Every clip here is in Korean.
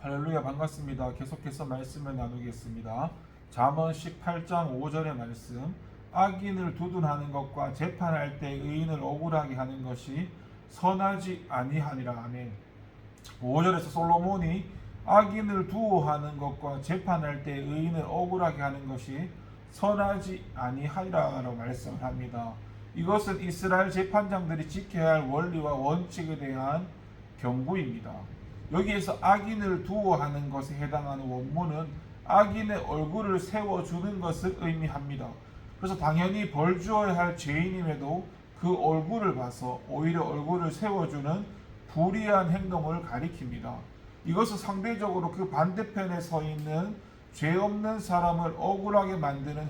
할렐루야, 반갑습니다. 계속해서 말씀을 나누겠습니다. 잠언 18장 5절의 말씀, 악인을 두둔하는 것과 재판할 때 의인을 억울하게 하는 것이 선하지 아니하니라. 아멘. 5절에서 솔로몬이 악인을 두어하는 것과 재판할 때 의인을 억울하게 하는 것이 선하지 아니하리라고 말씀을 합니다. 이것은 이스라엘 재판장들이 지켜야 할 원리와 원칙에 대한 경고입니다. 여기에서 악인을 두어하는 것에 해당하는 원문은 악인의 얼굴을 세워주는 것을 의미합니다. 그래서 당연히 벌 주어야 할 죄인임에도 그 얼굴을 봐서 오히려 얼굴을 세워주는 불의한 행동을 가리킵니다. 이것은 상대적으로 그 반대편에 서 있는 죄 없는 사람을 억울하게 만드는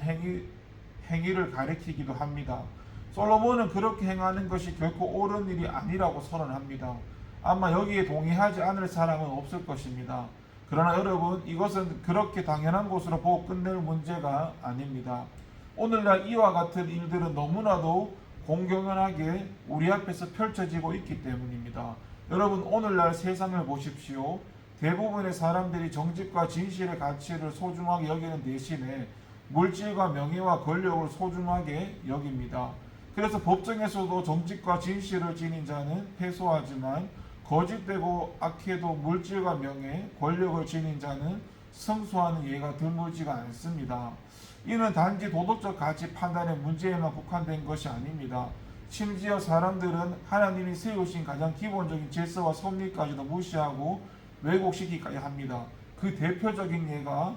행위를 가리키기도 합니다. 솔로몬은 그렇게 행하는 것이 결코 옳은 일이 아니라고 선언합니다. 아마 여기에 동의하지 않을 사람은 없을 것입니다. 그러나 여러분, 이것은 그렇게 당연한 것으로 보고 끝낼 문제가 아닙니다. 오늘날 이와 같은 일들은 너무나도 공공연하게 우리 앞에서 펼쳐지고 있기 때문입니다. 여러분, 오늘날 세상을 보십시오. 대부분의 사람들이 정직과 진실의 가치를 소중하게 여기는 대신에 물질과 명예와 권력을 소중하게 여깁니다. 그래서 법정에서도 정직과 진실을 지닌 자는 패소하지만 거짓되고 악해도 물질과 명예, 권력을 지닌 자는 승소하는 예가 드물지가 않습니다. 이는 단지 도덕적 가치 판단의 문제에만 국한된 것이 아닙니다. 심지어 사람들은 하나님이 세우신 가장 기본적인 질서와 섭리까지도 무시하고 왜곡시키까지 합니다. 그 대표적인 예가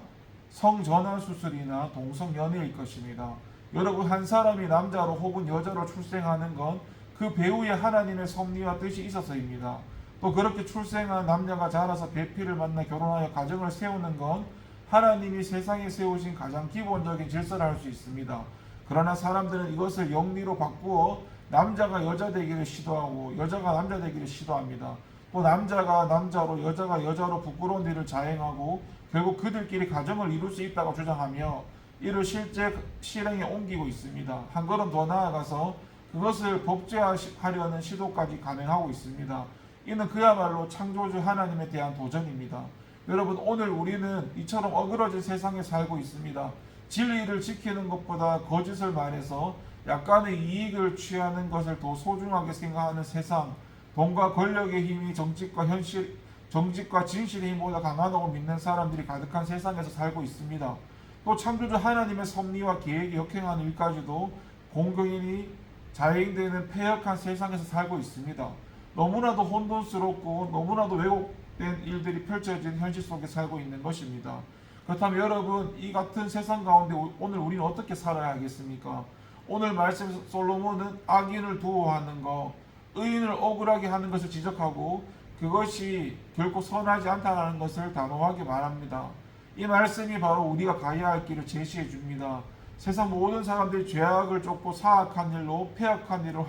성전환 수술이나 동성연애일 것입니다. 여러분, 한 사람이 남자로 혹은 여자로 출생하는 건 그 배우의 하나님의 섭리와 뜻이 있어서입니다. 또 그렇게 출생한 남녀가 자라서 배필을 만나 결혼하여 가정을 세우는 건 하나님이 세상에 세우신 가장 기본적인 질서라 할 수 있습니다. 그러나 사람들은 이것을 영리로 바꾸어 남자가 여자 되기를 시도하고 여자가 남자 되기를 시도합니다. 또 남자가 남자로 여자가 여자로 부끄러운 일을 자행하고 결국 그들끼리 가정을 이룰 수 있다고 주장하며 이를 실제 실행에 옮기고 있습니다. 한 걸음 더 나아가서 그것을 법제화하려는 시도까지 감행하고 있습니다. 이는 그야말로 창조주 하나님에 대한 도전입니다. 여러분, 오늘 우리는 이처럼 어그러진 세상에 살고 있습니다. 진리를 지키는 것보다 거짓을 말해서 약간의 이익을 취하는 것을 더 소중하게 생각하는 세상, 돈과 권력의 힘이 정직과 진실의 힘보다 강하다고 믿는 사람들이 가득한 세상에서 살고 있습니다. 또 창조주 하나님의 섭리와 계획에 역행하는 일까지도 공공연히 자행되는 폐역한 세상에서 살고 있습니다. 너무나도 혼돈스럽고 너무나도 왜곡된 일들이 펼쳐진 현실 속에 살고 있는 것입니다. 그렇다면 여러분, 이 같은 세상 가운데 오늘 우리는 어떻게 살아야 하겠습니까? 오늘 말씀 솔로몬은 악인을 두어하는 것, 의인을 억울하게 하는 것을 지적하고 그것이 결코 선하지 않다는 것을 단호하게 말합니다. 이 말씀이 바로 우리가 가야 할 길을 제시해 줍니다. 세상 모든 사람들이 죄악을 쫓고 사악한 일로 폐악한 일을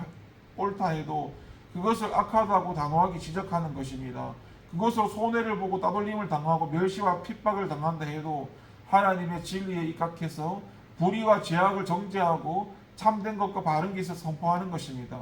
옳다 해도 그것을 악하다고 단호하게 지적하는 것입니다. 그것으로 손해를 보고 따돌림을 당하고 멸시와 핍박을 당한다 해도 하나님의 진리에 입각해서 불의와 죄악을 정죄하고 참된 것과 바른 것을 선포하는 것입니다.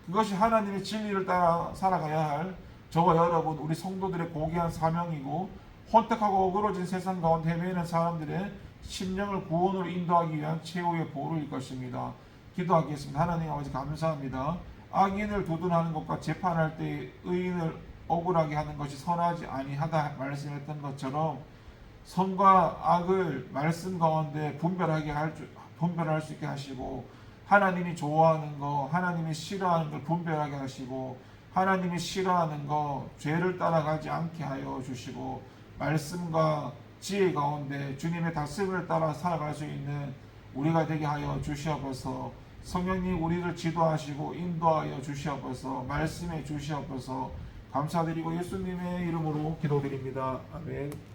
그것이 하나님의 진리를 따라 살아가야 할 저와 여러분, 우리 성도들의 고귀한 사명이고 혼탁하고 어그러진 세상 가운데 헤매는 사람들의 심령을 구원으로 인도하기 위한 최후의 보루일 것입니다. 기도하겠습니다. 하나님 아버지, 감사합니다. 악인을 두둔하는 것과 재판할 때 의인을 억울하게 하는 것이 선하지 아니하다 말씀했던 것처럼 선과 악을 말씀 가운데 분별할 수 있게 하시고 하나님이 좋아하는 거, 하나님이 싫어하는 걸 분별하게 하시고 하나님이 싫어하는 거, 죄를 따라가지 않게 하여 주시고 말씀과 지혜 가운데 주님의 다스림을 따라 살아갈 수 있는 우리가 되게 하여 주시옵소서. 성령님, 우리를 지도하시고 인도하여 주시옵소서. 말씀해 주시옵소서. 감사드리고 예수님의 이름으로 기도드립니다. 아멘.